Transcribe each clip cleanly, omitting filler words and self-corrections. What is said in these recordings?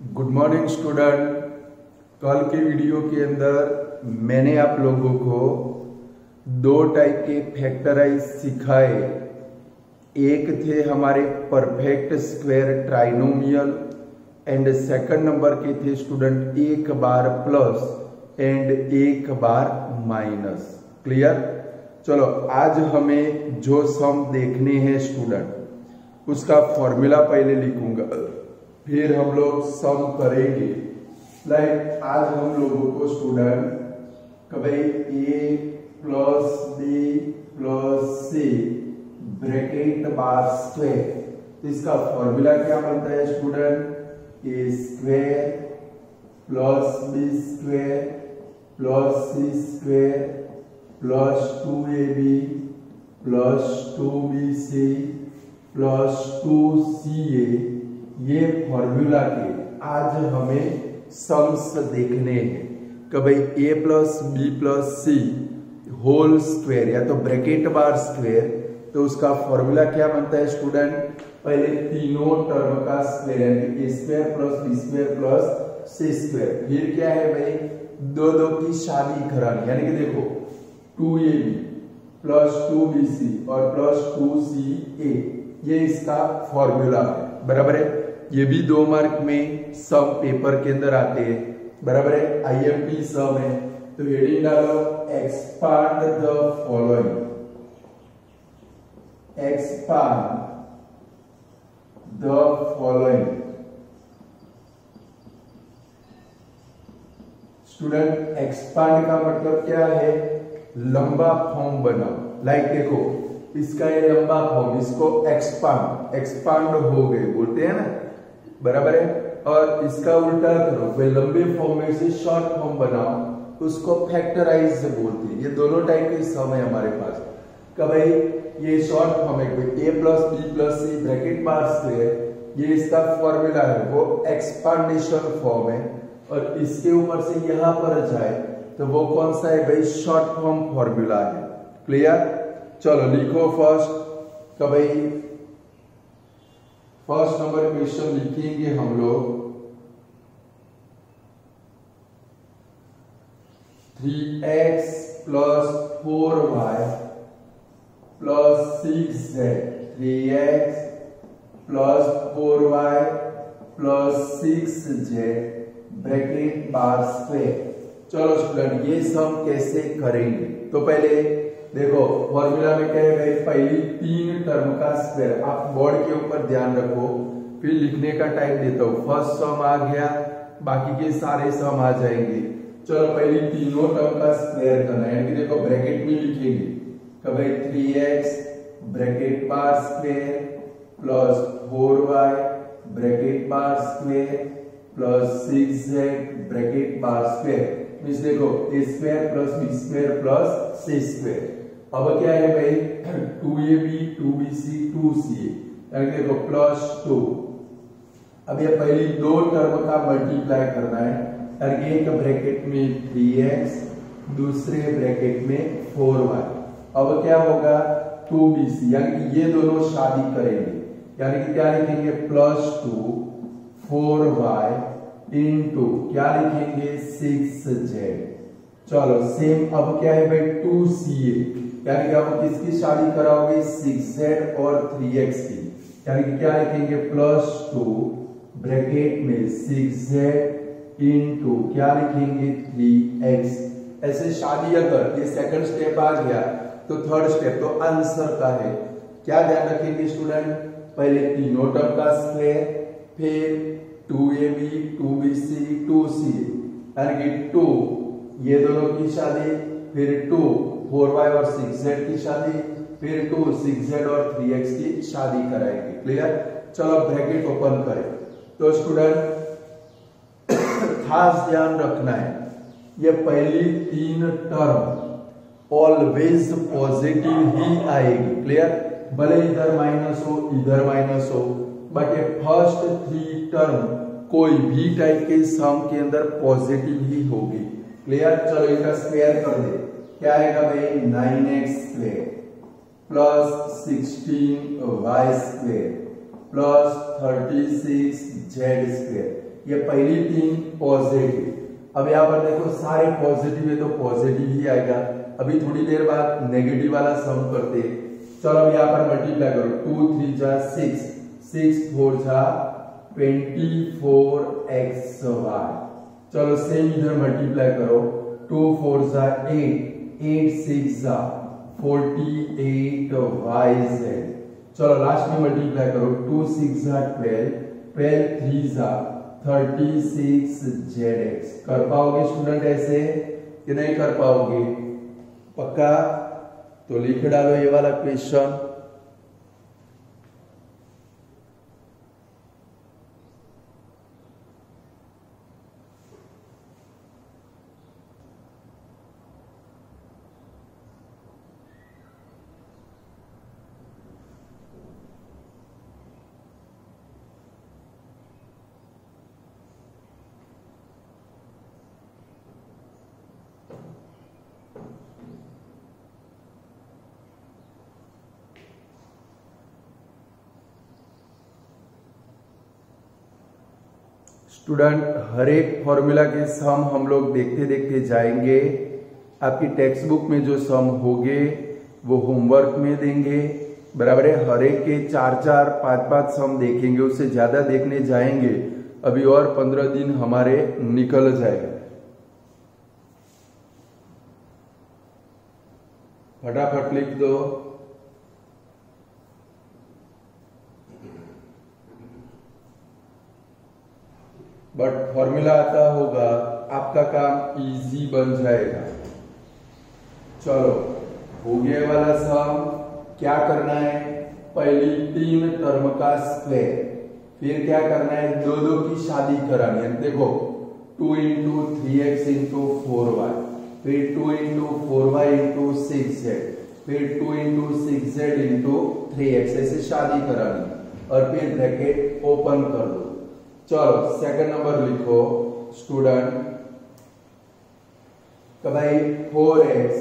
Good morning student. कल के video के अंदर मैंने आप लोगों को दो टाइप के फैक्टराइज सिखाए। एक थे हमारे perfect square trinomial and second number के थे स्टूडेंट एक बार प्लस एंड एक बार माइनस। क्लियर। चलो आज हमें जो सम देखने हैं स्टूडेंट उसका फॉर्मूला पहले लिखूंगा, फिर हम लोग सम करेंगे। लाइक आज हम लोगों को स्टूडेंट कभी A plus B plus C bracket bar square, इसका फॉर्मूला क्या बनता है student? A square plus B square plus C square plus 2ab plus 2bc plus 2ca। ये फॉर्मूला के आज हमें सम्स देखने हैं कि भाई a plus B plus C whole square या तो ब्रैकेट बार स्क्वायर, तो उसका फॉर्मूला क्या बनता है स्टूडेंट? पहले तीनों टर्म का स्क्वायर यानी a square plus B square plus C square, फिर क्या है भाई दो दो की शादी करानी, यानी कि देखो 2ab प्लस 2bc और प्लस 2ca, ये इसका फॉर्मूला है। बराबर है। ये भी 2 मार्क में सम पेपर के अंदर आते हैं। बराबर है। आईएमपी सम है तो हेडिंग डालो expand the following, expand the following. Student expand का मतलब क्या है? लंबा फॉर्म बनाओ। लाइक देखो इसका ये लंबा फॉर्म, इसको एक्सपांड, एक्सपांड हो गए बोलते हैं ना। बराबर है। और इसका उल्टा करो, वे लंबे फॉर्म में से शॉर्ट फॉर्म बनाओ, उसको फैक्टराइज बोलते हैं। ये दोनों टाइप के सम है हमारे पास। कब भाई ये शॉर्ट फॉर्म है ए plus B plus C bracket bar square, ये इसका फॉर्मूला है, वो एक्सपांडेशन फॉर्म है। और इसके ऊपर से यहां पर जाए तो वो कौन सा है भाई? शॉर्ट फॉर्म फॉर्मूला है। क्लियर। चलो लिखो फर्स्ट का भाई फर्स्ट नंबर क्वेश्चन लिखेंगे हम लोग 3x plus 4y plus 6z, 3x plus 4y plus 6z bracket bar square. चलो स्टूडेंट ये सम कैसे करेंगे? तो पहले देखो फॉर्मूला में क्या है भाई? पहली 3 टर्म का स्क्वायर। आप बोर्ड के ऊपर ध्यान रखो, फिर लिखने का टाइम देता हूं। फर्स्ट सम आ गया, बाकी के सारे सम आ जाएंगे। चलो पहली तीनों टर्म का स्क्वायर करना है, यानी देखो ब्रैकेट में लिखेंगे कि भाई 3x bracket bar square plus 4y bracket bar square plus 6z bracket bar square. Means देखो a square plus b square plus c square. अब क्या है भाई 2ab 2bc 2ca, यानी देखो प्लस 2। अब ये पहली 2 टर्म का मल्टीप्लाई करना है, यानी एक ब्रैकेट में 3x दूसरे ब्रैकेट में 4y। अब क्या होगा 2bc, यानी कि ये दोनों शादी करेंगे, यानी कि क्या लिखेंगे प्लस 2 4y इंटू क्या लिखेंगे 6z। चलो सेम अब क्या है भाई 2ca, यानी कि अब किसकी शादी कराओगे 6z और 3x की, यानी कि क्या लिखेंगे प्लस 2 ब्रैकेट में 6z इंटू क्या लिखेंगे 3x। ऐसे शादी अगर ये सेकंड स्टेप आ गया तो थर्ड स्टेप तो आंसर का है। क्या ध्यान रखेंगे स्टूडेंट? पहले तीनों टर्म का स्क्वायर, फिर 2ab 2bc 2ca, यानी कि 2 ये दोनों की शादी, फिर 2 4y और 6z की शादी, फिर 2 6z और 3x की शादी कराएंगे। क्लियर। चलो ब्रैकेट ओपन करें। तो स्टूडेंट खास ध्यान रखना है, ये पहली 3 टर्म ऑलवेज पॉजिटिव ही आएगी। क्लियर। भले इधर माइनस हो इधर माइनस हो, बट ये फर्स्ट 3 टर्म कोई भी टाइप के सम के अंदर पॉजिटिव ही होगी। क्लियर। चलो इनका स्क्वायर कर दे। क्या आएगा भाई 9x square plus 16y square plus 36z square. ये पहली तीन पॉजिटिव। अब यहाँ पर देखो सारे पॉजिटिव है तो पॉजिटिव ही आएगा। अभी थोड़ी देर बाद नेगेटिव वाला सम करते। चलो अब यहाँ पर मल्टीप्लाई करो, 2 3 जा 6, 6 4 जा 24xy। चलो सेम इधर मल्टीप्लाई करो, 2 4 जा 8, 8 6 जा 48yz। चलो लास्ट में मल्टीप्लाई करो, 2 6 जा 12, 12 3 जा 36zx। कर पाओगे स्टूडेंट ऐसे कि नहीं कर पाओगे? पक्का? तो लिख डालो ये वाला क्वेश्चन। स्टूडेंट हर एक फॉर्मूला के सम हम लोग देखते देखते जाएंगे। आपकी टेक्स्ट बुक में जो सम होंगे वो होमवर्क में देंगे, बराबर है। हर एक के 4 4 5 5 सम देखेंगे, उससे ज्यादा देखने जाएंगे। अभी और 15 दिन हमारे निकल जाएगा। फटाफट लिख दो। बट फॉर्मूला आता होगा, आपका काम इजी बन जाएगा। चलो हो गया वाला सम। क्या करना है? पहली 3 टर्म का स्क्वायर, फिर क्या करना है? दो दो की शादी करानी है। देखो 2 इंटू 3x इंटू 4y, फिर 2 इंटू 4y इंटू 6z, फिर 2 इंटू 6z इंटू 3x, ऐसे शादी करानी और फिर ब्रैकेट ओपन कर दो। चलो सेकंड नंबर लिखो स्टूडेंट तो भाई 4x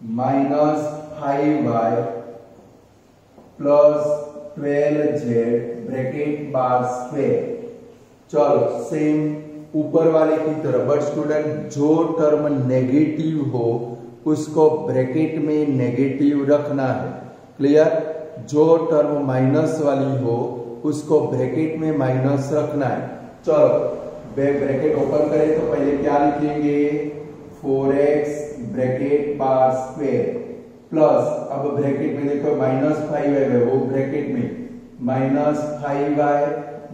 minus 5y plus 12z bracket bar square. चलो सेम ऊपर वाले की तरफ, बट स्टूडेंट जो टर्म नेगेटिव हो उसको ब्रैकेट में नेगेटिव रखना है। क्लियर? जो टर्म माइनस वाली हो उसको ब्रैकेट में माइनस रखना है। चलो ब्रैकेट ओपन करें तो पहले क्या लिखेंगे? 4x bracket bar square plus, अब ब्रैकेट में देखो -5y है वो ब्रैकेट में, -5y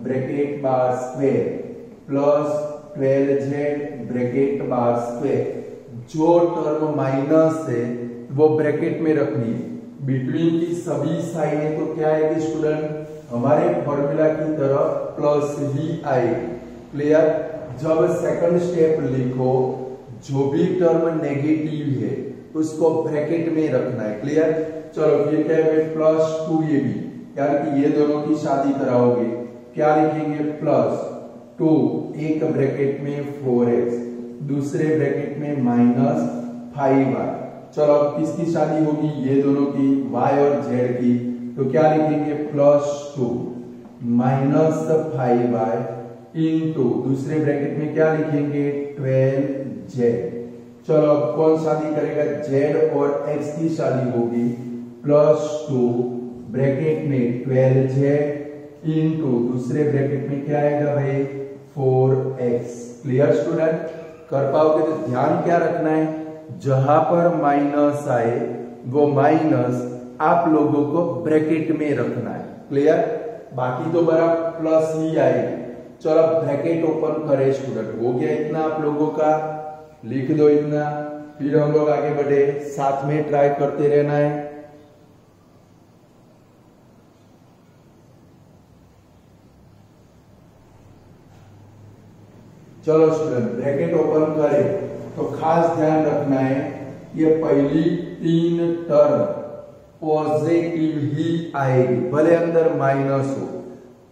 bracket bar square plus 12z bracket bar square. जो टर्म माइनस है वो ब्रैकेट में रखनी है। बिटवीन की सभी साइनें तो क्या आएगी स्टूडेंट? हमारे फॉर्मूला की तरफ प्लस ही आएगी। क्लियर? जब सेकंड स्टेप लिखो, जो भी टर्म नेगेटिव है उसको ब्रैकेट में रखना है। क्लियर? चलो फिर क्या है? +2 ये भी, यानी कि ये दोनों की शादी कराओगे। क्या लिखेंगे? +2, एक ब्रैकेट में 4x, दूसरे ब्रैकेट में -5y। चलो अब किसकी शादी होगी? ये दोनों की, y और z की। तो क्या लिखेंगे? +2 -5y इंटू दूसरे ब्रैकेट में क्या लिखेंगे? 12z। चलो अब कौन शादी करेगा? z और x की शादी होगी। +2 ब्रैकेट में 12z इंटू दूसरे ब्रैकेट में क्या आएगा भाई? 4x। Clear student? कर पाओगे? तो ध्यान क्या रखना है, जहां पर माइनस आए वो माइनस आप लोगों को ब्रैकेट में रखना है। क्लियर? बाकी तो बराबर प्लस ही आएगी। चलो ब्रैकेट ओपन करें स्टूडेंट। हो गया इतना आप लोगों का, लिख दो इतना, फिर हम लोग आगे बढ़े, साथ में ट्राई करते रहना है। चलो स्टूडेंट ब्रैकेट ओपन करें तो खास ध्यान रखना है, ये पहली 3 टर्म पॉजिटिव ही आएगी, भले अंदर माइनस हो।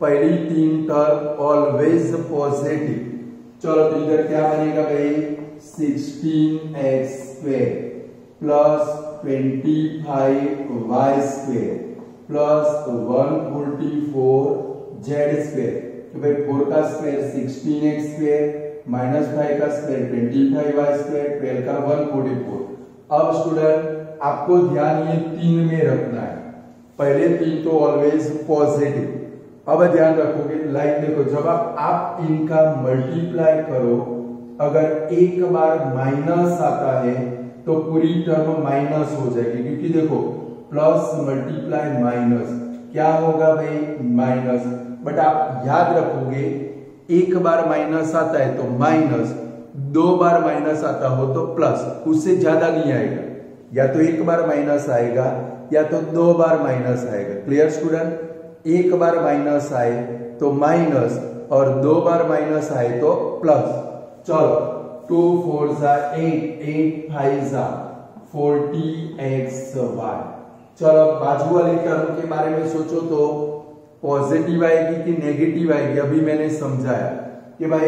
पहली 3 टर्म ऑलवेज पॉजिटिव। चलो तो इधर क्या बनेगा भाई? 16x² plus 25y² plus 144 Z square, तो भाई 4 का स्क्वायर 16x स्क्वायर माइनस 5 का स्क्वायर 25y स्क्वायर 12 का 144। अब स्टूडेंट आपको ध्यान ये 3 में रखना है, पहले 3 तो ऑलवेज पॉजिटिव। अब ध्यान रखोगे लाइक देखो, जब आप इनका मल्टीप्लाई करो, अगर एक बार माइनस आता है तो पूरी टर्म माइनस हो जाएगी, क्योंकि देखो प्लस मल्टीप्लाई माइनस क्या होगा भाई माइनस। बट आप याद रखोगे एक बार माइनस आता है तो माइनस, 2 बार माइनस आता हो तो प्लस, उससे ज्यादा नहीं आएगा। या तो एक बार माइनस आएगा या तो 2 बार माइनस आएगा। Clear student? एक बार माइनस आए तो माइनस और 2 बार माइनस आए तो प्लस। चलो 2 4 जा 8, 8 5 जा 40xy। चलो बाजू वाली टर्म के बारे में सोचो तो पॉजिटिव आएगी कि नेगेटिव आएगी। अभी मैंने समझाया कि भाई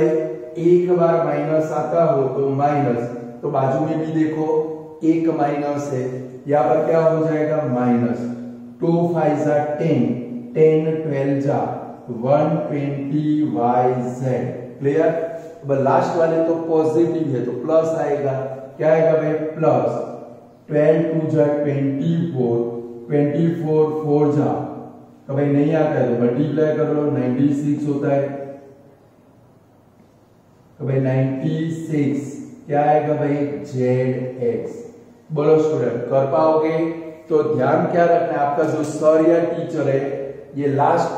एक बार माइनस आता हो तो माइनस, तो बाजू में भी देखो एक माइनस है, यहाँ पर क्या हो जाएगा माइनस। 2 5 जा 10, 10 12 जा 120yz। क्लियर? अब लास्ट वाले तो पॉजिटिव है तो प्लस आएगा, क्या आएगा भाई प्लस 12 2 जा 24, 24 4 जा, तो भाई नहीं आता है तो मल्टीप्लाई कर लो 96 होता है, तो भाई 96 क्या आएगा भाई zx। बोलो स्टूडेंट कर पाओगे? तो ध्यान क्या रखना है, आपका जो सर या टीचर है ये लास्ट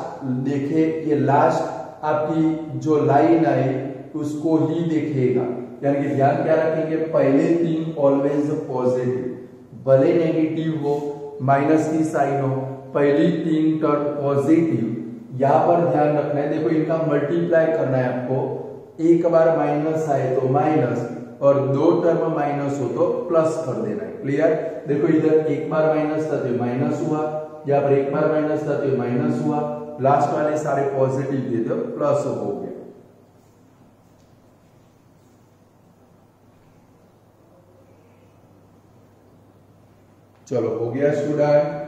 देखे, ये लास्ट आपकी जो लाइन आई उसको ही देखेगा। यानी कि ध्यान क्या रखेंगे, पहले 3 ऑलवेज पॉजिटिव, भले नेगेटिव हो माइनस की साइन हो, पहली 3 टर्म पॉजिटिव। यहां पर ध्यान रखना है, देखो इनका मल्टीप्लाई करना है आपको। एक बार माइनस आए तो माइनस और 2 टर्म माइनस हो तो प्लस कर देना है। क्लियर? देखो इधर एक बार माइनस था तो माइनस हुआ, यहाँ पर एक बार माइनस था तो माइनस हुआ, लास्ट वाले सारे पॉजिटिव थे तो प्लस हो गया। चलो हो गया स्टूडेंट।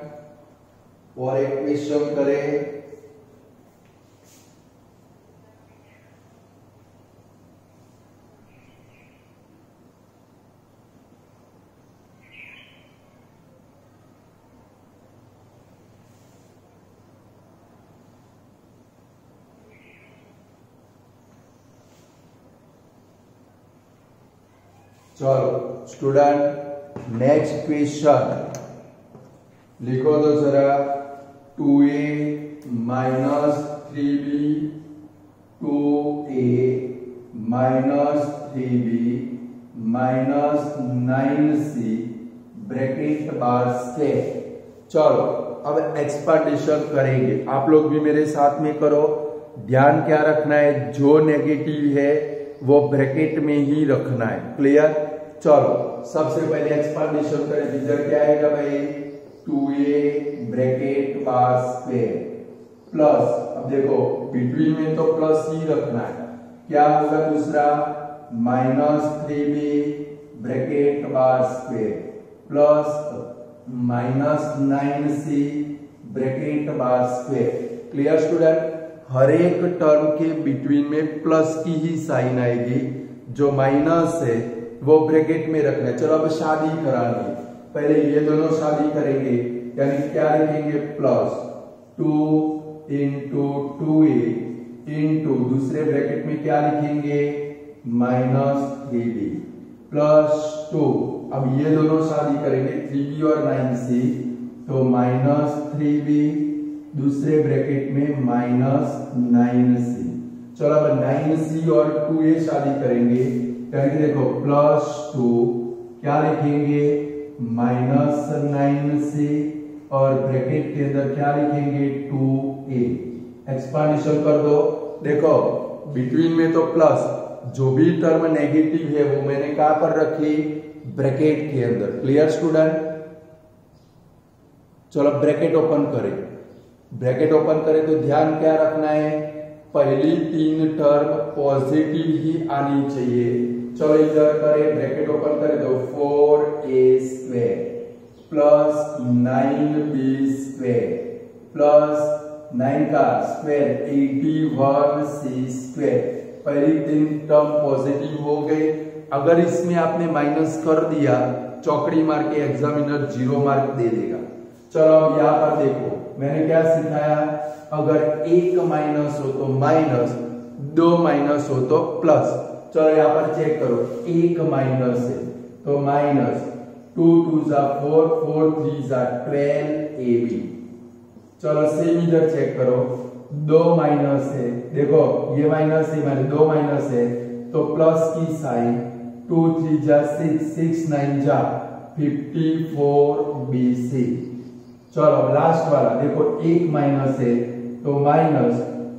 और एक क्वेश्चन करें। चलो स्टूडेंट नेक्स्ट क्वेश्चन लिखो तो जरा। 2a minus 3b 2a minus 3b minus 9c bracket bar से। चलो अब एक्सपांडेशन करेंगे, आप लोग भी मेरे साथ में करो। ध्यान क्या रखना है, जो नेगेटिव है वो ब्रैकेट में ही रखना है। क्लियर? चलो सबसे पहले एक्सपांडेशन करें, इधर क्या आएगा भाई 2a bracket bar square plus, अब देखो बिटवीन में तो प्लस ही रखना है, क्या होगा दूसरा minus 3b bracket bar square plus minus 9c bracket bar square. Clear student? हर एक टर्म के बिटवीन में प्लस की ही साइन आएगी, जो माइनस है वो ब्रैकेट में रखना है। चलो अब शादी करानी, पहले ये दोनों शादी करेंगे, यानी क्या लिखेंगे प्लस 2 इंटू 2a इंटू दूसरे ब्रैकेट में क्या लिखेंगे माइनस 3b प्लस 2। अब ये दोनों शादी करेंगे 3b और 9c, तो माइनस 3b दूसरे ब्रैकेट में माइनस 9c। चलो अब 9c और 2a शादी करेंगे, यानी देखो प्लस 2 क्या लिखेंगे माइनस 9c और ब्रैकेट के अंदर क्या लिखेंगे 2a। एक्सपांडेशन कर दो, देखो बिटवीन में तो प्लस, जो भी टर्म नेगेटिव है वो मैंने कहां पर रखी ब्रैकेट के अंदर। Clear student? चलो ब्रैकेट ओपन करें, ब्रैकेट ओपन करें तो ध्यान क्या रखना है, पहली 3 टर्म पॉजिटिव ही आनी चाहिए। चलो इधर करें, ब्रैकेट ओपन करें तो 4a square plus 9b square plus 9 का स्क्वायर 81c स्क्वायर। पहली 3 टर्म पॉजिटिव हो गए। अगर इसमें आपने माइनस कर दिया चौकड़ी मार के एग्जामिनर 0 मार्क दे देगा। चलो अब यहाँ पर देखो मैंने क्या सिखाया, अगर 1 माइनस हो तो माइनस, 2 माइनस हो तो प्लस। चलो यहाँ पर चेक करो, 1 माइनस है तो माइनस, 2 2 जा 4, 4 3 जा 12 AB। चलो सेम इधर चेक करो, 2 माइनस है, देखो ये माइनस है माने 2 माइनस है तो प्लस की साइन, 2 3 जा 6, 6 9 जा 54 BC। चलो लास्ट वाला देखो, 1 माइनस है तो माइनस,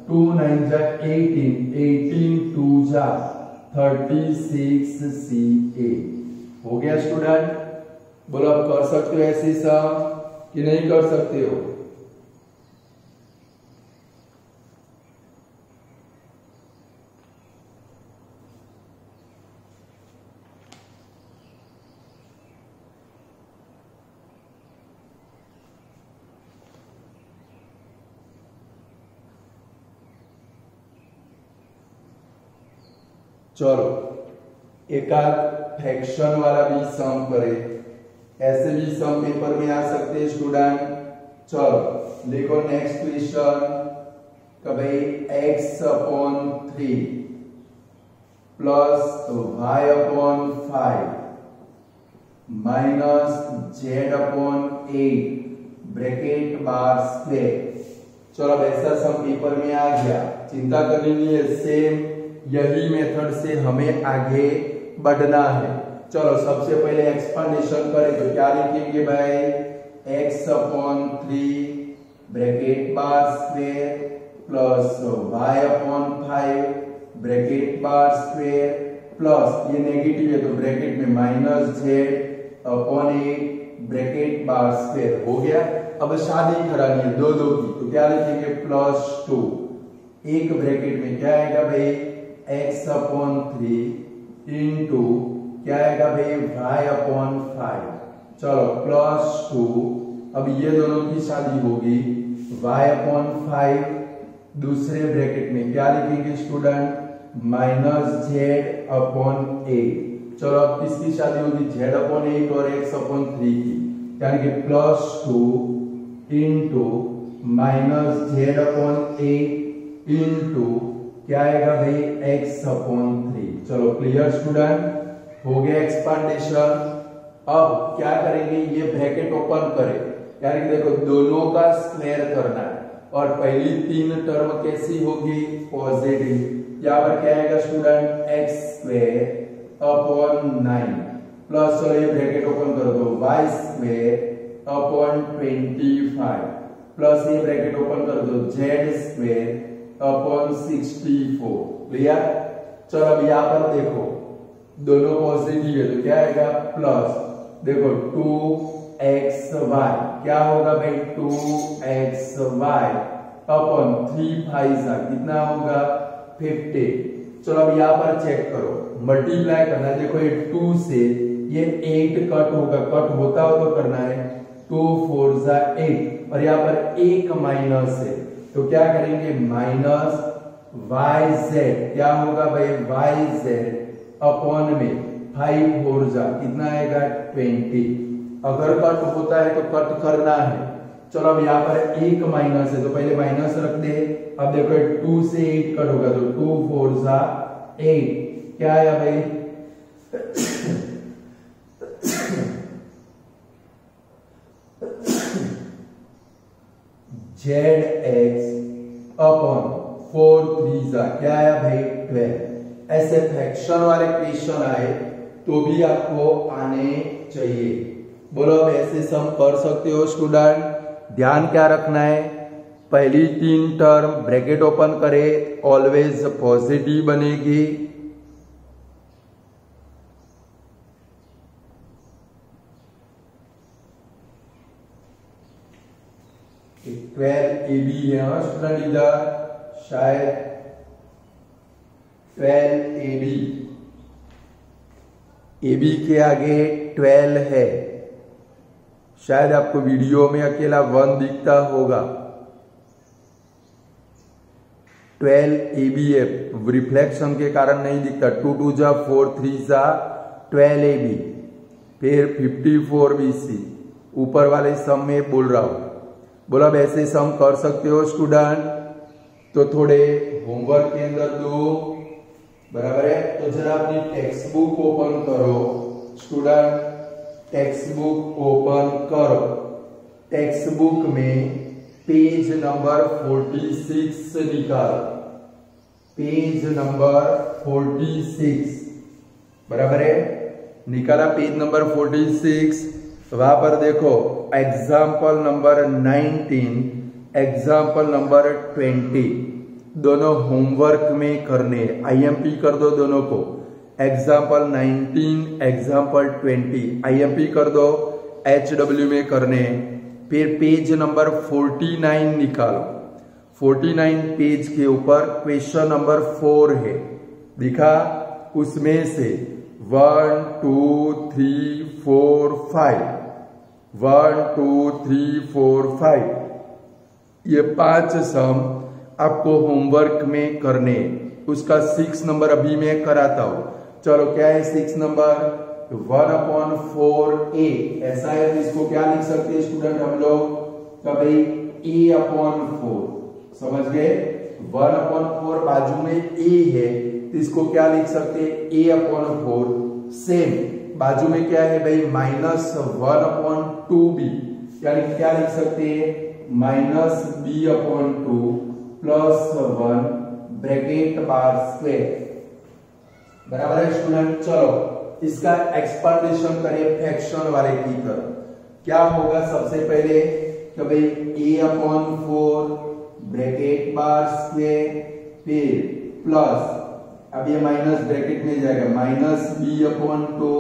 2 9 जा 18, 18 2 जा 36 CA। हो गया स्टूडेंट? बोलो आप कर सकते हो ऐसे सब कि नहीं कर सकते हो? चलो एक आध फ्रैक्शन वाला भी सम करे, ऐसे भी सम पेपर में आ सकते हैं स्टूडेंट। चलो देखो नेक्स्ट क्वेश्चन का भाई x upon 3 plus y upon 5 minus z upon 8 bracket bar square. चलो ऐसा सम पेपर में आ गया, चिंता करनी नहीं है, सेम यही मेथड से हमें आगे बढ़ना है। चलो सबसे पहले एक्सपांडेशन करें तो क्या लिखेंगे भाई, x upon 3 bracket bar square plus y upon 5 bracket bar square plus ये नेगेटिव है तो ब्रैकेट में minus z upon 8 bracket bar square. हो गया। अब शादी करानी है दो दो की तो क्या लिखेंगे, प्लस 2, एक ब्रैकेट में क्या आएगा भाई, x अपॉन 3 इंटू क्या आएगा भाई, y अपॉन 5। चलो प्लस 2, अब ये दोनों की शादी होगी, y अपॉन 5 दूसरे ब्रैकेट में क्या लिखेंगे स्टूडेंट, माइनस z अपॉन 8। चलो अब किसकी शादी होगी, z अपॉन 8 और x अपॉन 3 की, यानी कि plus 2 into minus z upon 8 into क्या आएगा भाई, x अपॉन 3। चलो क्लियर स्टूडेंट, हो गया एक्सपांडेशन। अब क्या करेंगे, ये ब्रैकेट ओपन करें, यानी कि देखो दोनों का स्क्वायर करना है और पहली 3 टर्म कैसी होगी, पॉजिटिव। यहाँ पर क्या आएगा student, x square upon 9 plus, चलो ये ब्रैकेट ओपन कर दो, y स्क्वायर अपॉन 25 प्लस ये ब्रैकेट ओपन कर दो, z स्क्वायर अपॉन 64। क्लियर? चलो अब यहाँ पर देखो दोनों पॉजिटिव है तो क्या आएगा, प्लस देखो 2xy क्या होगा भाई, 2xy अपॉन 3 5 कितना होगा, 50। चलो अब यहाँ पर चेक करो, मल्टीप्लाई करना है। देखो ये 2 से ये 8 कट होगा, कट होता हो तो करना है, 2 4 8 और यहाँ पर 1 माइनस है तो क्या करेंगे, माइनस yz क्या होगा भाई, yz अपॉन में 5 4 कितना आएगा, 20। अगर कट होता है तो कट करना है। चलो अब यहाँ पर 1 माइनस है तो पहले माइनस रख दे। अब देखो 2 से 8 कट होगा तो 2 4 8 क्या आया भाई, zx अपॉन 4 3 क्या आया भाई, 12। ऐसे फ्रैक्शन वाले क्वेश्चन आए तो भी आपको आने चाहिए। बोलो अब ऐसे सम कर सकते हो स्टूडेंट। ध्यान क्या रखना है, पहली 3 टर्म ब्रैकेट ओपन करे ऑलवेज पॉजिटिव बनेगी। ट्वेल्व AB है स्टूडेंट, इधर शायद 12 AB के आगे 12 है, शायद आपको वीडियो में अकेला 1 दिखता होगा। 12ab रिफ्लेक्शन के कारण नहीं दिखता। 2 2 जा 4 3 जा 12ab, फिर 54bc ऊपर वाले सम में बोल रहा हूं। बोला ऐसे सम कर सकते हो स्टूडेंट, तो थोड़े होमवर्क के अंदर दो, बराबर है। तो जरा अपनी टेक्स्ट बुक ओपन करो स्टूडेंट, टेक्स्ट बुक ओपन करो। टेक्स्ट बुक में पेज नंबर 46 निकालो, पेज नंबर 46, बराबर है। निकाला पेज नंबर 46, वहां पर देखो एग्जाम्पल नंबर 19, एग्जाम्पल नंबर 20 दोनों होमवर्क में करने, आईएमपी कर दो दोनों को। एग्जाम्पल 19 एग्जाम्पल 20 आईएमपी कर दो, एचडब्ल्यू में करने। फिर पेज नंबर 49 निकालो, 49 पेज के ऊपर क्वेश्चन नंबर 4 है, दिखा। उसमें से 1 2 3 4 5 1 2 3 4 5 ये 5 सम आपको होमवर्क में करने। उसका 6 नंबर अभी मैं कराता हूं। चलो क्या है 6 नंबर, 1/4a ऐसा है। इसको क्या लिख सकते हैं स्टूडेंट हम लोग, भाई a/4 समझ गए। 1/4 बाजू में a है तो इसको क्या लिख सकते हैं a/4। सेम बाजू में क्या है भाई -1/2b, यानी क्या लिख सकते हैं -b/2 +1 ब्रैकेट बार स्क्वायर, बराबर है स्टूडेंट। चलो इसका एक्सपांडेशन करें फ्रैक्शन वाले की तरफ। क्या होगा सबसे पहले कि भाई a/4 ब्रैकेट बार स्क्वायर, फिर प्लस, अब ये माइनस ब्रैकेट में जाएगा -b/2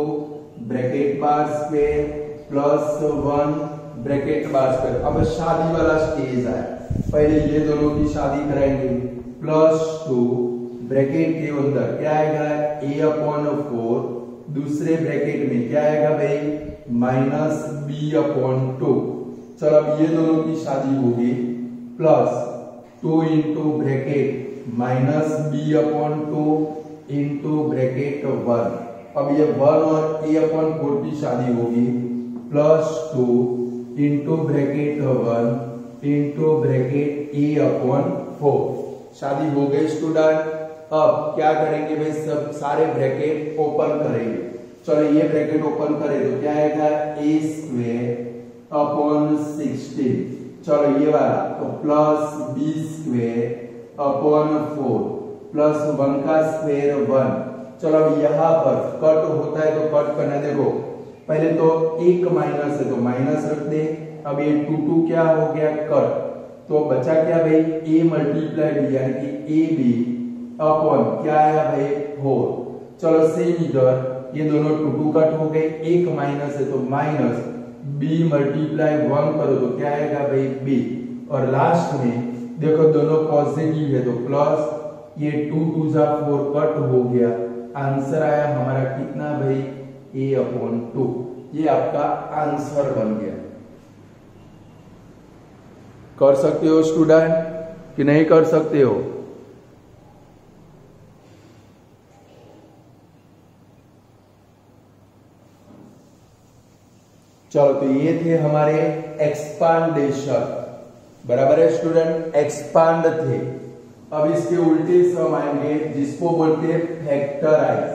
bracket bar square +1 bracket bar square. अब शादी वाला स्टेज आया, पहले ये दोनों की शादी कराएंगे। +2 ब्रैकेट के अंदर क्या आएगा a/4, दूसरे ब्रैकेट में क्या आएगा भाई -b/2। चलो अब ये दोनों की शादी होगी, +2 into bracket -b/2 into bracket 1। अब ये 1 और a/4 की शादी होगी, +2 into bracket 1 into bracket a/4 शादी हो गई स्टूडेंट। अब क्या करेंगे भाई, सब सारे ब्रैकेट ओपन करेंगे। चलो ये ब्रैकेट ओपन करें तो क्या आएगा a²/16। चलो ये वाला तो +b²/4 +1 का स्क्वायर 1। चलो अब यहां पर कट होता है तो कट करना, देखो पहले तो एक माइनस है तो माइनस रख दे। अब ये 2 2 क्या हो गया कट, तो बचा क्या भाई a मल्टीप्लाई यानी कि ab अपॉन क्या आया भाई 4। चलो सेम इधर ये दोनों 2 2 कट हो गए, एक माइनस है तो माइनस b मल्टीप्लाई 1 करो तो क्या आएगा भाई b। और लास्ट में देखो दोनों पॉजिटिव है तो प्लस, ये 2 2 जा 4 कट हो गया। आंसर आया हमारा कितना भाई a/2। ये आपका आंसर बन गया। कर सकते हो स्टूडेंट कि नहीं कर सकते हो? चलो तो ये थे हमारे एक्सपांडेशन, बराबर है स्टूडेंट, एक्सपांड थे। अब इसके उल्टे सम आएंगे जिसको बोलते हैं फैक्टराइज।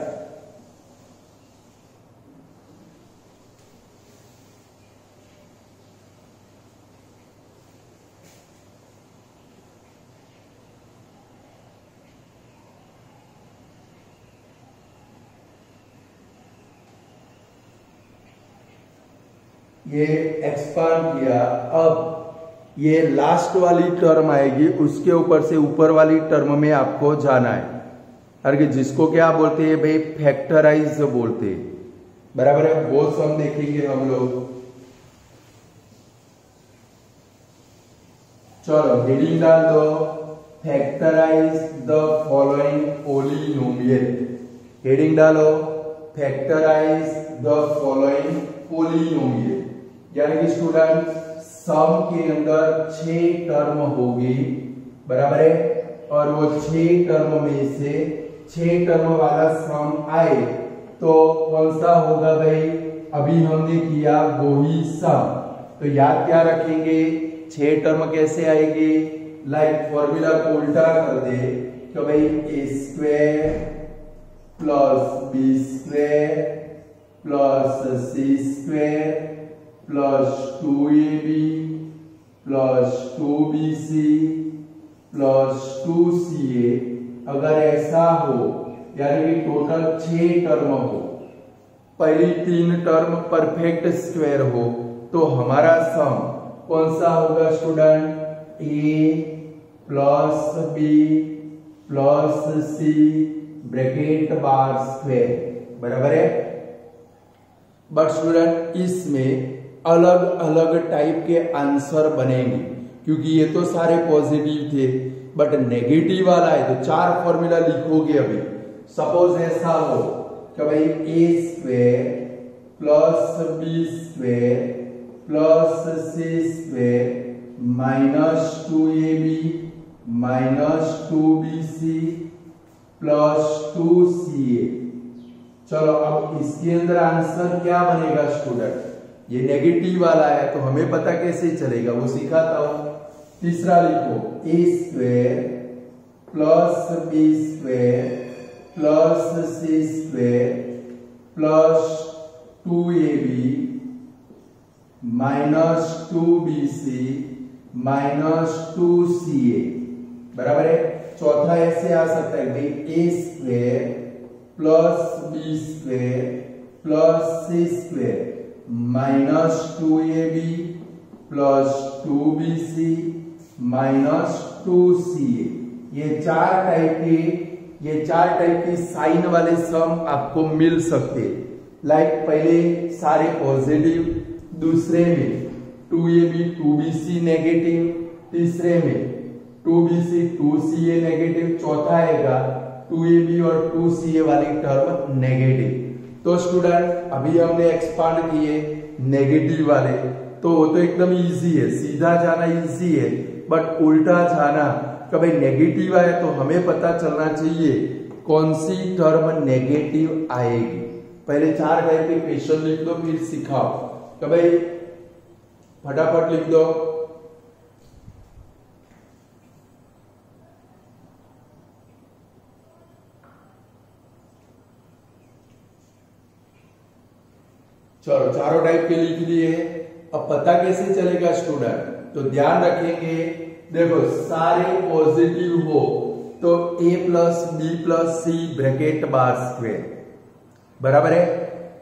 ये एक्सपांड किया। अब ये लास्ट वाली टर्म आएगी, उसके ऊपर से ऊपर वाली टर्म में आपको जाना है, अरे जिसको क्या बोलते हैं भाई फैक्टराइज बोलते हैं, बराबर है। वो सम देखेंगे हम लोग। चलो हेडिंग डाल दो, factorise the following polynomial. Heading डालो फैक्टराइज द फॉलोइंग पॉलिनोमियल, यानी कि स्टूडेंट सम के अंदर 6 टर्म होगी, बराबर है। और वो 6 टर्म में से 6 टर्म वाला सम आए तो कौन सा होगा भाई? अभी हमने किया वो ही सम। तो याद क्या रखेंगे? 6 टर्म कैसे आएंगे? लाइक फॉर्मूला को उल्टा कर दे तो भाई A square plus B square plus C square plus 2ab plus 2bc plus 2ca। अगर ऐसा हो यानी कि टोटल 6 टर्म हो, पहली 3 टर्म परफेक्ट स्क्वायर हो, तो हमारा सम कौन सा होगा स्टूडेंट? ए plus B plus C bracket bar square, बराबर है। बट स्टूडेंट इसमें अलग अलग टाइप के आंसर बनेंगे क्योंकि ये तो सारे पॉजिटिव थे, बट नेगेटिव वाला है तो 4 फॉर्मूला लिखोगे अभी। सपोज ऐसा हो कि भाई A square plus B square plus C square minus 2ab minus 2bc plus 2ca। चलो अब इसके अंदर आंसर क्या बनेगा स्टूडेंट? ये नेगेटिव वाला है तो हमें पता कैसे चलेगा वो सिखाता हूं। तीसरा लिखो A square plus B square plus C square plus 2ab minus 2bc minus 2ca, बराबर है। चौथा ऐसे आ सकता है भाई A square plus B square plus C square minus 2ab plus 2bc minus 2ca। ये चार टाइप की साइन वाले सम आपको मिल सकते। लाइक पहले सारे पॉजिटिव, दूसरे में 2ab 2bc नेगेटिव, तीसरे में 2bc 2ca नेगेटिव, चौथा आएगा 2ab और 2ca वाली टर्म नेगेटिव। तो स्टूडेंट अभी हमने एक्सपांड किए नेगेटिव वाले, तो वो तो एकदम इजी है, सीधा जाना इजी है, बट उल्टा जाना कभी नेगेटिव आए तो हमें पता चलना चाहिए कौन सी टर्म नेगेटिव आएगी। पहले 4 टाइप के क्वेश्चन लिख दो फिर सिखाओ। कभी फटाफट लिख दो। चलो चारों टाइप के लिख लिए। अब पता कैसे चलेगा स्टूडेंट? तो ध्यान रखेंगे, देखो सारे पॉजिटिव हो तो a plus B plus C bracket bar square, बराबर है।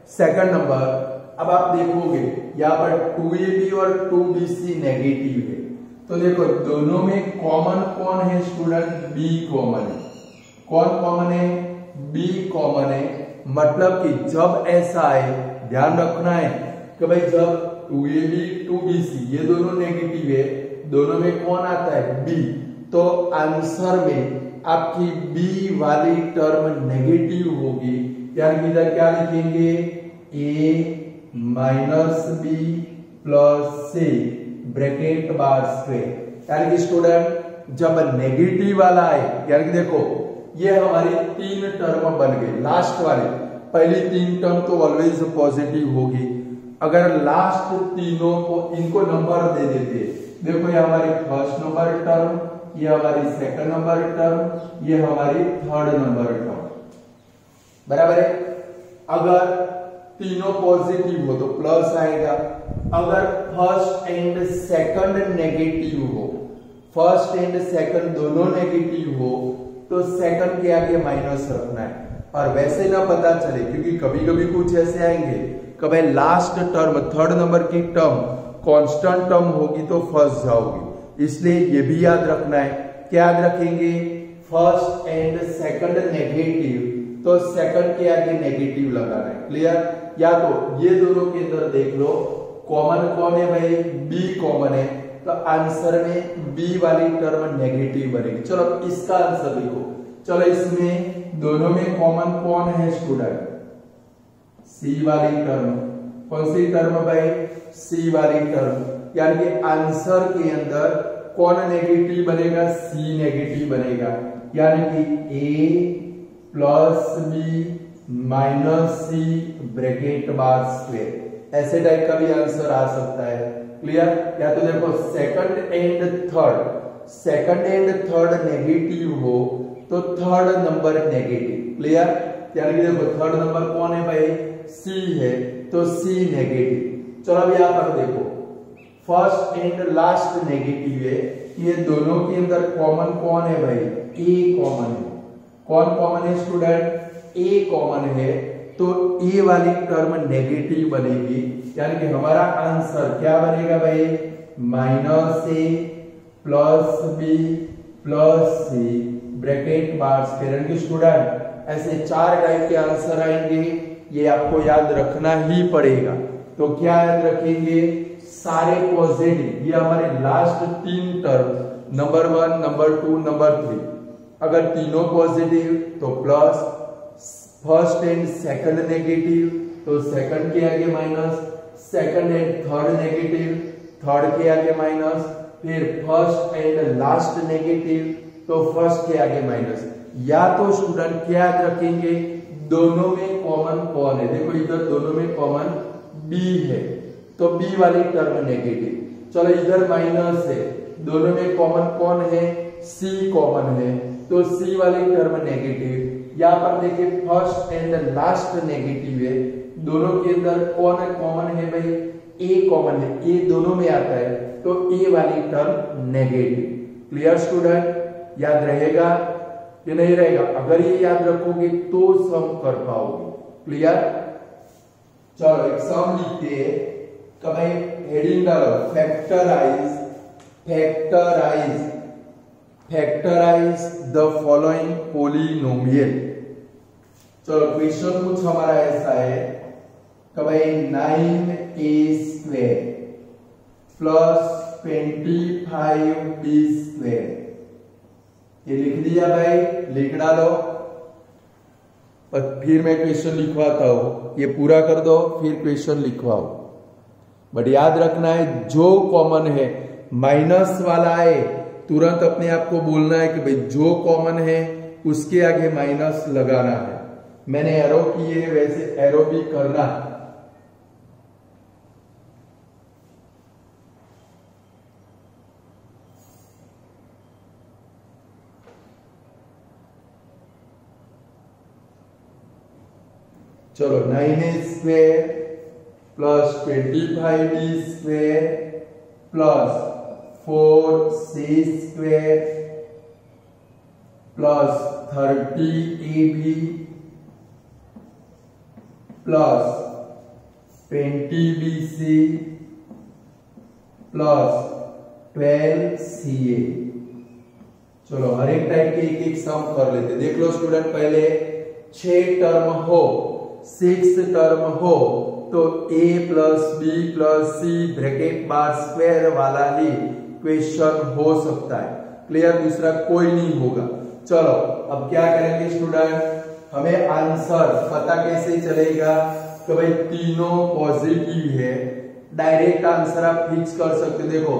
सेकंड नंबर, अब आप देखोगे यहां पर 2ab और 2bc नेगेटिव है, तो देखो दोनों में कॉमन कौन है स्टूडेंट? b कॉमन है। कौन कॉमन है? b कॉमन है। मतलब कि जब ऐसा है, ध्यान रखना है कि भाई जब 2ab 2bc ये दोनों नेगेटिव है, दोनों में कौन आता है? b, तो आंसर में आपकी b वाली टर्म नेगेटिव होगी। यानी इधर क्या लिखेंगे? a minus B plus C bracket bar square. यानी कि स्टूडेंट जब नेगेटिव वाला है, यानी कि देखो ये हमारी 3 टर्म बन गई। लास्ट वाली पहली 3 टर्म तो ऑलवेज पॉजिटिव होगी। अगर लास्ट तीनों को इनको नंबर दे देते, देखो ये हमारी फर्स्ट नंबर टर्म, ये हमारी सेकंड नंबर टर्म, ये हमारी थर्ड नंबर टर्म, बराबर है। अगर तीनों पॉजिटिव हो तो प्लस आएगा। अगर फर्स्ट एंड सेकंड नेगेटिव हो, फर्स्ट एंड सेकंड दोनों नेगेटिव हो तो सेकंड के आगे माइनस रखना है। और वैसे ना पता चले, क्योंकि कभी कभी कुछ ऐसे आएंगे, कभी लास्ट टर्म थर्ड नंबर की टर्म कांस्टेंट टर्म होगी तो फंस जाओगी। इसलिए ये भी याद रखना है। क्या याद रखेंगे? फर्स्ट एंड सेकंड नेगेटिव, तो सेकंड के आगे नेगेटिव लगाना है। क्लियर? या तो ये दोनों के अंदर देख लो कॉमन कौन है भाई? बी कॉमन है, तो आंसर में बी वाली टर्म नेगेटिव बनेगी। चलो इसका आंसर लिखो। चलो इसमें दोनों में कॉमन कौन है स्टूडेंट? सी वाली टर्म। कौन सी टर्म भाई? सी वाली टर्म। यानी कि आंसर के अंदर कौन नेगेटिव बनेगा, सी नेगेटिव बनेगा, यानी कि ए प्लस बी माइनस सी ब्रैकेट बार स्क्वायर, ऐसे टाइप का भी आंसर आ सकता है। क्लियर? या तो देखो सेकंड एंड थर्ड नेगेटिव हो तो थर्ड नंबर नेगेटिव। क्लियर? यानी कि देखो थर्ड नंबर कौन है भाई, सी है, तो सी नेगेटिव। चलो अब यहां पर देखो फर्स्ट एंड लास्ट नेगेटिव है, ये दोनों के अंदर कॉमन कौन है भाई, ए कॉमन है। कौन कॉमन है स्टूडेंट, ए कॉमन है, तो ए वाली टर्म नेगेटिव बनेगी, यानी कि हमारा आंसर क्या बनेगा भाई, माइनस ए plus B plus C bracket bar square. Student ऐसे 4 टाइप के आंसर आएंगे, ये आपको याद रखना ही पड़ेगा। तो क्या याद रखेंगे, सारे पॉजिटिव, ये हमारे last 3 term number 1 number 2 number 3, अगर तीनों पॉजिटिव तो plus, first and second negative तो सेकंड के आगे minus, second and third negative third के आगे माइनस, फिर फर्स्ट एंड लास्ट नेगेटिव तो फर्स्ट के आगे माइनस। या तो स्टूडेंट क्या याद रखेंगे, दोनों में कॉमन कौन है, देखो इधर दोनों में कॉमन बी है तो बी वाली टर्म नेगेटिव। चलो इधर माइनस है, दोनों में कॉमन कौन है, सी कॉमन है, तो सी वाली टर्म नेगेटिव। यहाँ पर देखिए फर्स्ट एंड लास्ट नेगेटिव है, दोनों के अंदर कौन कॉमन है भाई, ए कॉमन है, ए दोनों में आता है, तो ए वाली टर्म नेगेटिव। Clear student? याद रहेगा कि नहीं रहेगा? अगर ये याद रखोगे तो सम कर पाओगे। क्लियर? चलो एक सम लिखते हैं, तो भाई हेडिंग डालो फैक्टराइज द फॉलोइंग पोलिनोमियल। चलो क्वेश्चन कुछ हमारा ऐसा है कि भाई 9a² प्लस 25b², ये लिख दिया भाई, लिख डालो। और फिर मैं क्वेश्चन लिखवाता हूं, ये पूरा कर दो फिर क्वेश्चन लिखवाओ। बट याद रखना है जो कॉमन है, माइनस वाला है तुरंत अपने आप को बोलना है कि भाई जो कॉमन है उसके आगे माइनस लगाना है। मैंने एरो किए वैसे एरो भी करना। चलो 9a² plus 25b² plus 4c² plus 30ab plus 20bc plus 12ca। चलो हर एक टाइप के एक सम कर लेते। देख लो स्टूडेंट, पहले 6 टर्म हो, 6 टर्म हो तो a plus B plus C bracket bar square वाला ही क्वेश्चन हो सकता है। क्लियर? दूसरा कोई नहीं होगा। चलो अब क्या करेंगे स्टूडेंट, हमें आंसर पता कैसे चलेगा कि भाई तीनों पॉजिटिव है। डायरेक्ट आंसर आप फिक्स कर सकते। देखो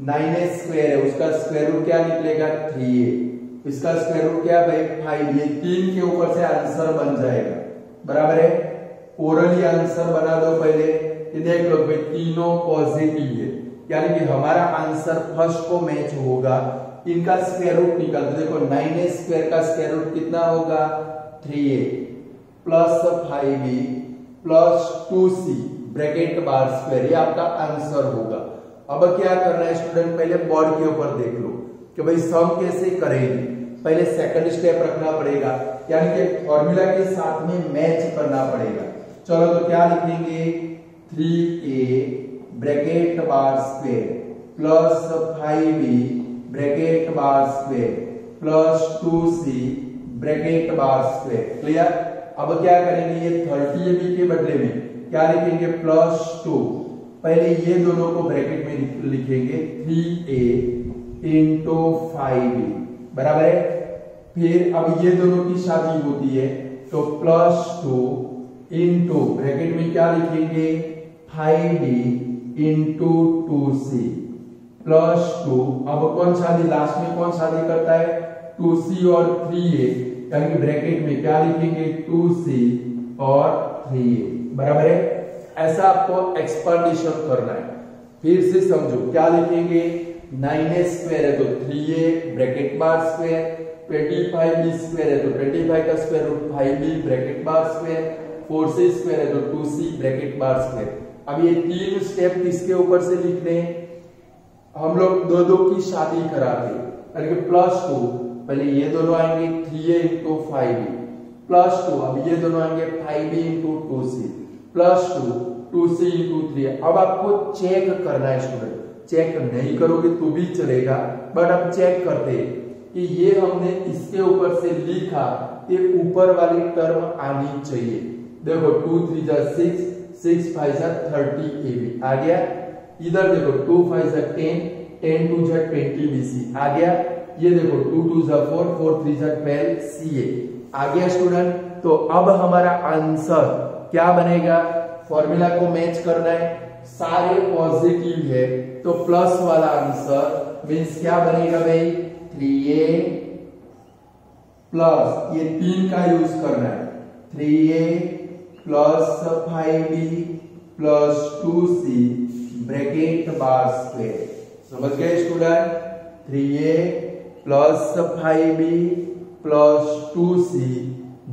9a² है, उसका स्क्वायर रूट क्या निकलेगा, 3a, इसका स्क्वायर रूट क्या भाई 5, ये 3 के ऊपर से आंसर बन जाएगा। बराबर है? ओरली आंसर बना दो पहले, ये देख लो भाई तीनों पॉजिटिव है, यानी कि हमारा आंसर फर्स्ट को मैच होगा। इनका स्क्वायर रूट निकाल दो। देखो 9a² का स्क्वायर रूट कितना होगा, 3a plus 5b plus 2c bracket bar square, ये आपका आंसर होगा। अब क्या करना है स्टूडेंट, पहले बोर्ड के ऊपर देख लो कि भाई सम कैसे करेंगे। पहले सेकंड स्टेप रखना पड़ेगा, यानी कि फॉर्मूला के साथ में मैच करना पड़ेगा। चलो तो क्या लिखेंगे, 3a bracket bar square plus 5b bracket bar square plus 2c bracket bar square. Clear? अब क्या करेंगे, ये 30ab के बदले में क्या लिखेंगे, +2। पहले ये दोनों को ब्रैकेट में लिखेंगे, 3a इंटू 5b बराबर है। फिर अब ये दोनों की शादी होती है तो +2 इंटू ब्रैकेट में क्या लिखेंगे, 5b इंटू 2c +2। अब कौन शादी लास्ट में कौन शादी करता है 2c और 3a, यानी कि ब्रैकेट में क्या लिखेंगे 2c और 3a बराबर है। ऐसा आपको एक्सपांडेशन करना है। फिर से समझो क्या लिखेंगे 9a स्क्वायर है तो 3a bracket bar square, 25b square है तो 25 का square root 5b bracket bar square, 4c square है तो 2c ब्रैकेट बार स्क्वायर। अब ये तीन स्टेप किसके ऊपर से लिखने हैं, हम लोग दो दो की शादी कराते यानी कि +2, पहले ये दोनों आएंगे 3a इंटू 5b +2, अब ये दोनों आएंगे 5b into 2c +2 2c into 3। अब आपको चेक करना है स्टूडेंट, चेक नहीं करोगे तो भी चलेगा, बट अब चेक करते हैं कि ये हमने इसके ऊपर से लिखा, ये ऊपर वाली टर्म आनी चाहिए। देखो 2 3 जा 6, 6 5 जा 30 ab आ गया। इधर देखो 2 5 जा 10, 10 2 जा 20 bc आ गया। ये देखो 2 2 जा 4, 4 3 जा 12 ca आ गया स्टूडेंट। तो अब हमारा आंसर क्या बनेगा, फॉर्मूला को मैच करना है, सारे पॉजिटिव है तो प्लस वाला आंसर मींस क्या बनेगा भाई 3a प्लस ये 3 का यूज करना है 3a plus 5b plus 2c bracket bar square. समझ गए student, 3a plus 5b plus 2c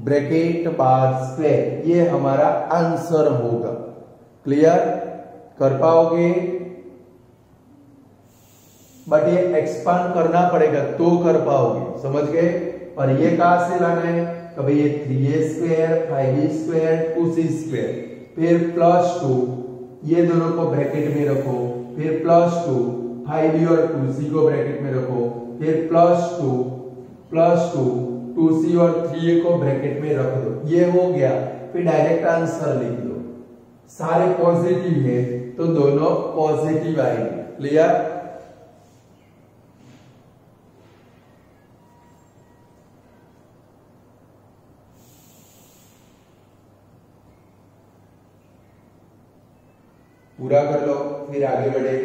bracket bar square, ये हमारा आंसर होगा। क्लियर कर पाओगे, बट ये एक्सपांड करना पड़ेगा तो कर पाओगे। समझ गए, और ये कहां से लाना है, कभी ये 3a square 5b square 2c square, फिर +2 ये दोनों को ब्रैकेट में रखो, फिर +2 5b और 2c को ब्रैकेट में रखो, फिर +2 2c और 3a को ब्रैकेट में रख दो, ये हो गया। फिर डायरेक्ट आंसर लिख दो, सारे पॉजिटिव है तो दोनों पॉजिटिव आएंगे। क्लियर, पूरा कर लो फिर आगे बढ़े।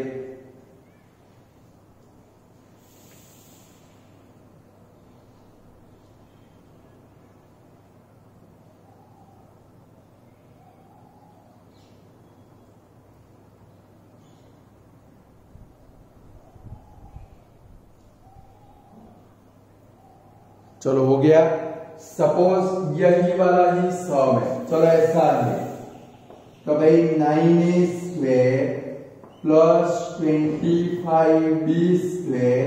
चलो हो गया। सपोज यही वाला ही सम है, चलो ऐसा है तो भाई 9a square plus 25b square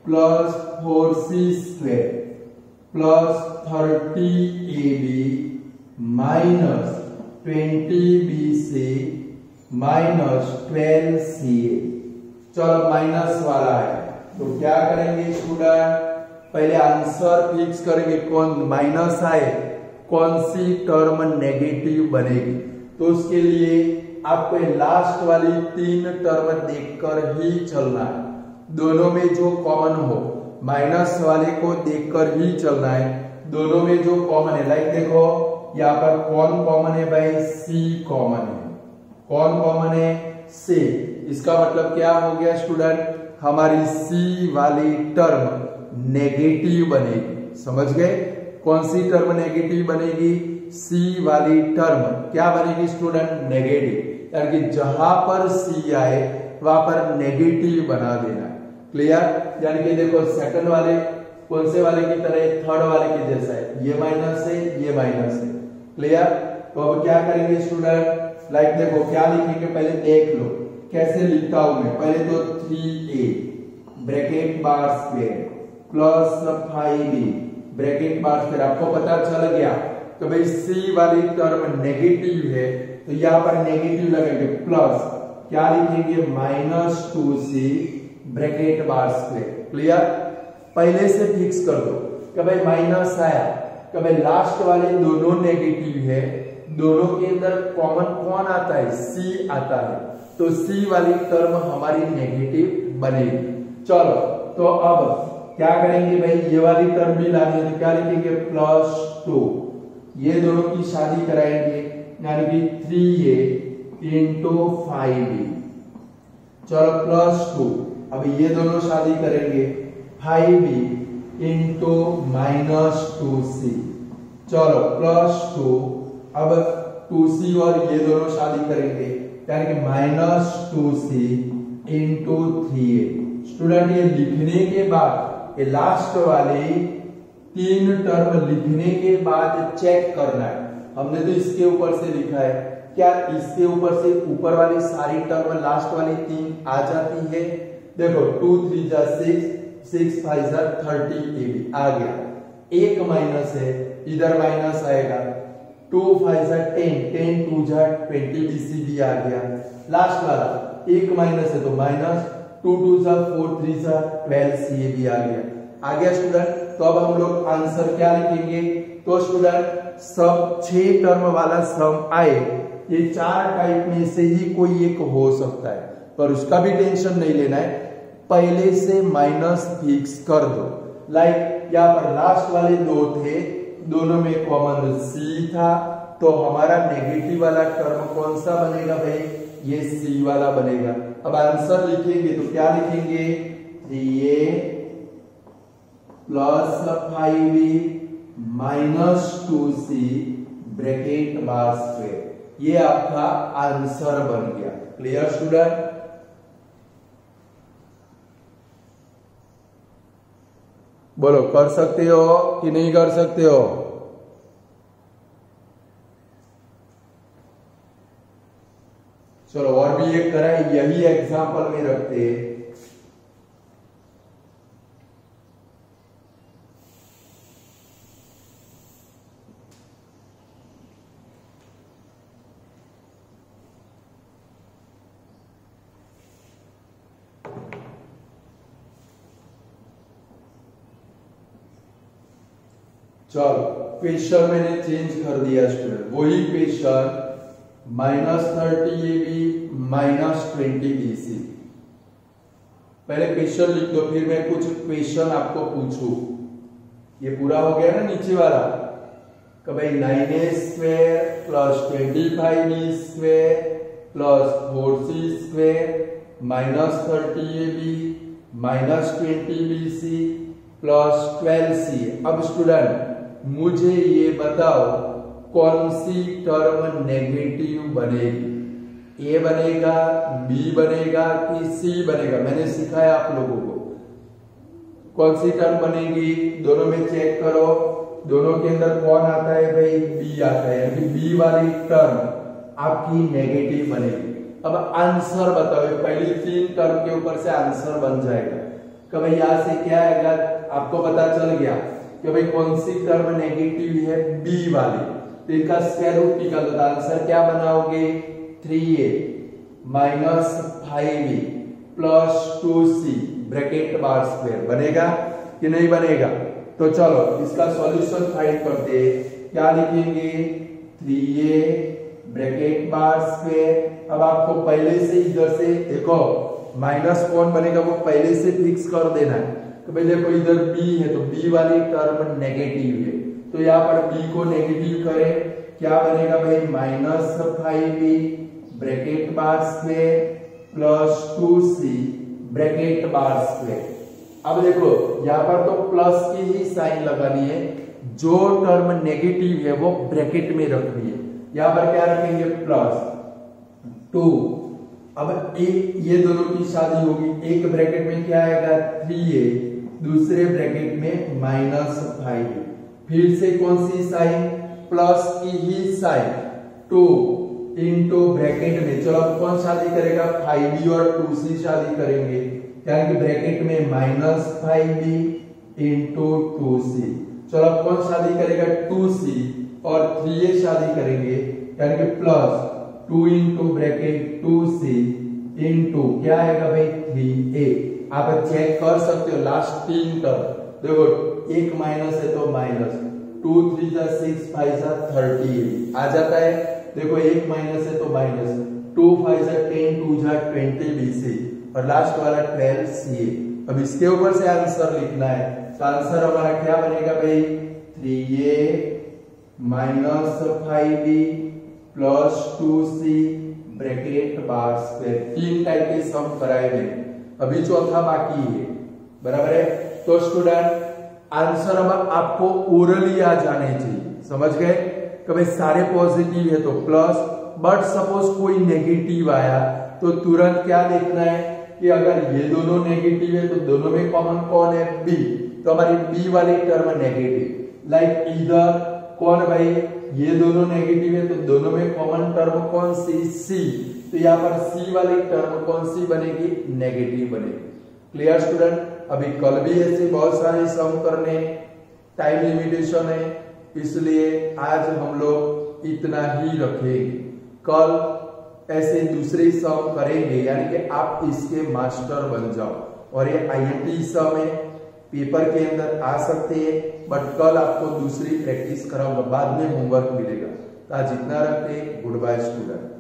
plus 4c square plus 30ab minus 20bc minus 12ca। चलो माइनस वाला है तो क्या करेंगे स्टूडेंट, पहले आंसर फिक्स करेंगे, कौन माइनस आए कौन सी टर्म नेगेटिव बनेगी। तो उसके लिए आपको लास्ट वाली 3 टर्म देखकर ही चलना है, दोनों में जो कॉमन हो, माइनस वाले को देखकर ही चलना है, दोनों में जो कॉमन है। लाइक देखो यहाँ पर कौन कॉमन है भाई, c कॉमन है। कौन कॉमन है, c। इसका मतलब क्या हो गया स्टूडेंट, हमारी c वाली टर्म नेगेटिव बनेगी। समझ गए, कौन सी टर्म नेगेटिव बनेगी, c वाली टर्म क्या बनेगी स्टूडेंट, नेगेटिव, यानी कि जहां पर c आए वहां पर नेगेटिव बना देना। क्लियर, यानी कि देखो सेकंड वाले कौन से वाले की तरह, थर्ड वाले के जैसा है, ये माइनस है ये माइनस है। क्लियर, तो अब क्या करेंगे स्टूडेंट, लाइक देखो क्या लिखेंगे, पहले देख लो कैसे लिखता हूं मैं। पहले तो 3a bracket bar square plus 5b bracket bar square, आपको पता चल गया तो भाई c वाली टर्म नेगेटिव है तो यहाँ पर नेगेटिव लगेंगे, प्लस क्या लिखेंगे -2c bracket bar square. Clear, पहले से फिक्स कर दो कि भाई माइनस आया, कि भाई लास्ट वाले दोनों नेगेटिव है, दोनों के अंदर कॉमन कौन आता है, c आता है, तो c वाली टर्म हमारी नेगेटिव बनेगी। चलो तो अब क्या करेंगे भाई, ये वाली टर्म भी लानी है तो क्या लिखेंगे +2, ये दोनों की शादी कराएंगे यानी कि 3a इंटू 5b। चलो +2 अब ये दोनों शादी करेंगे 5b इंटू -2c, चलो +2, अब 2c और ये दोनों शादी करेंगे यानी कि -2c इंटू 3a। स्टूडेंट ये लिखने के बाद, ये लास्ट वाले 3 टर्म लिखने के बाद चेक करना है। हमने तो इसके ऊपर से लिखा है, क्या इसके ऊपर से ऊपर वाली सारी टर्म लास्ट वाली 3 आ जाती है? देखो 2 3 जा 6, 6 5 जा 30 आ गया। एक माइनस है, इधर माइनस आएगा, 2 5 जा 10, 10 2 जा 20 BCB आ गया। लास्ट वाला एक माइनस है तो माइनस, 2 2 जा 4 3 जा 12 CAB आ गया स्टूडेंट। तो अब हम लोग आंसर क्या लिखेंगे? तो स्टूडेंट सब 6 टर्म वाला सम आए, ये 4 टाइप में से ही कोई एक हो सकता है, पर उसका भी टेंशन नहीं लेना है, पहले से माइनस फिक्स कर दो। लाइक यहाँ पर लास्ट वाले 2 थे, दोनों में कॉमन C था, तो हमारा नेगेटिव वाला टर्म कौन सा बनेगा भाई? ये C वाला बनेगा। अब आंसर लिखेंगे तो क्या लिखेंगे? 3a plus 5b -2c bracket bar square, ये आपका आंसर बन गया। Clear student? बोलो कर सकते हो कि नहीं कर सकते हो? चलो और भी एक करा, यही एग्जांपल में रखते हैं। चलो क्वेश्चन मैंने चेंज कर दिया स्टूडेंट, वही क्वेश्चन -30ab -20bc। पहले क्वेश्चन लिख दो, फिर मैं कुछ क्वेश्चन आपको पूछूं। ये पूरा हो गया ना नीचे वाला, कि भाई 9a square plus 25b square plus 4c square -30ab -20bc plus 12c। अब स्टूडेंट मुझे ये बताओ कौन सी टर्म नेगेटिव बनेगी? ए बनेगा, बी बनेगा कि सी बनेगा? मैंने सिखाया आप लोगों को कौन सी टर्म बनेगी, दोनों में चेक करो। दोनों के अंदर कौन आता है भाई? बी आता है, यानी बी वाली टर्म आपकी नेगेटिव बनेगी। अब आंसर बताओ, पहली 3 टर्म के ऊपर से आंसर बन जाएगा कि भाई यहां से क्या आएगा, आपको पता चल गया कि भाई कौन सी टर्म नेगेटिव है? बी वाली। तो इनका स्क्वायर रूट निकाल दो, आंसर क्या बनाओगे? 3a -5b plus 2c bracket bar square बनेगा कि नहीं बनेगा? तो चलो इसका सॉल्यूशन फाइंड करते हैं। क्या लिखेंगे? 3a bracket bar square. अब आपको पहले से इधर से देखो माइनस कौन बनेगा वो पहले से फिक्स कर देना है। तो भाई देखो इधर b है तो b वाली टर्म नेगेटिव है, तो यहाँ पर b को नेगेटिव करें, क्या बनेगा भाई? -5b bracket bar square plus 2c bracket bar square. अब देखो यहाँ पर तो प्लस की ही साइन लगानी है, जो टर्म नेगेटिव है वो ब्रैकेट में रखनी है। यहाँ पर क्या रखेंगे? +2। अब ये दोनों की शादी होगी, एक ब्रैकेट में क्या आएगा? 3a, दूसरे ब्रैकेट में -5, फिर से कौन सी साइन? प्लस की ही साइन, 2 इंटू ब्रैकेट में, चलो अब कौन शादी करेगा? 5b और 2c शादी करेंगे, यानी कि ब्रैकेट में -5b इंटू 2c। चलो अब कौन शादी करेगा? 2c और 3a शादी करेंगे, यानी कि +2 इंटू ब्रैकेट 2c इंटू क्या आएगा भाई? 3a। आप चेक कर सकते हो लास्ट 3 टर्म, देखो एक माइनस है तो माइनस, 2 3 जा 6 5 जा 30 आ जाता है। देखो एक माइनस है तो माइनस, 2 5 जा 10 2 जा 20 bc और लास्ट वाला 12ca। अब इसके ऊपर से आंसर लिखना है, तो आंसर हमारा क्या बनेगा भाई? 3a -5b plus 2c bracket bar square. 3 type के सम कराए हुए, अभी चौथा बाकी है, बराबर है। तो स्टूडेंट आंसर अब आपको ओरली आ जाने चाहिए, समझ गए कि भाई सारे पॉजिटिव है तो प्लस, बट सपोज कोई नेगेटिव आया तो तुरंत क्या देखना है कि अगर ये दोनों नेगेटिव है तो दोनों में कॉमन कौन है, बी, तो हमारी बी वाली टर्म नेगेटिव। लाइक इधर कौन भाई, ये दोनों नेगेटिव है तो दोनों में कॉमन टर्म कौन सी, सी, तो यहाँ पर सी वाली टर्म कौन सी बनेगी, नेगेटिव बनेगी। Clear student. अभी कल भी ऐसे बहुत सारे सम करने, टाइम लिमिटेशन है, इसलिए आज हम लोग इतना ही रखेंगे। कल ऐसे दूसरे सम करेंगे, यानी कि आप इसके मास्टर बन जाओ। और ये आईएमपी सम है, पेपर के अंदर आ सकते हैं, बट कल आपको दूसरी प्रैक्टिस कराऊंगा, बाद में होमवर्क मिलेगा। तो आज इतना रखते हैं। Goodbye student.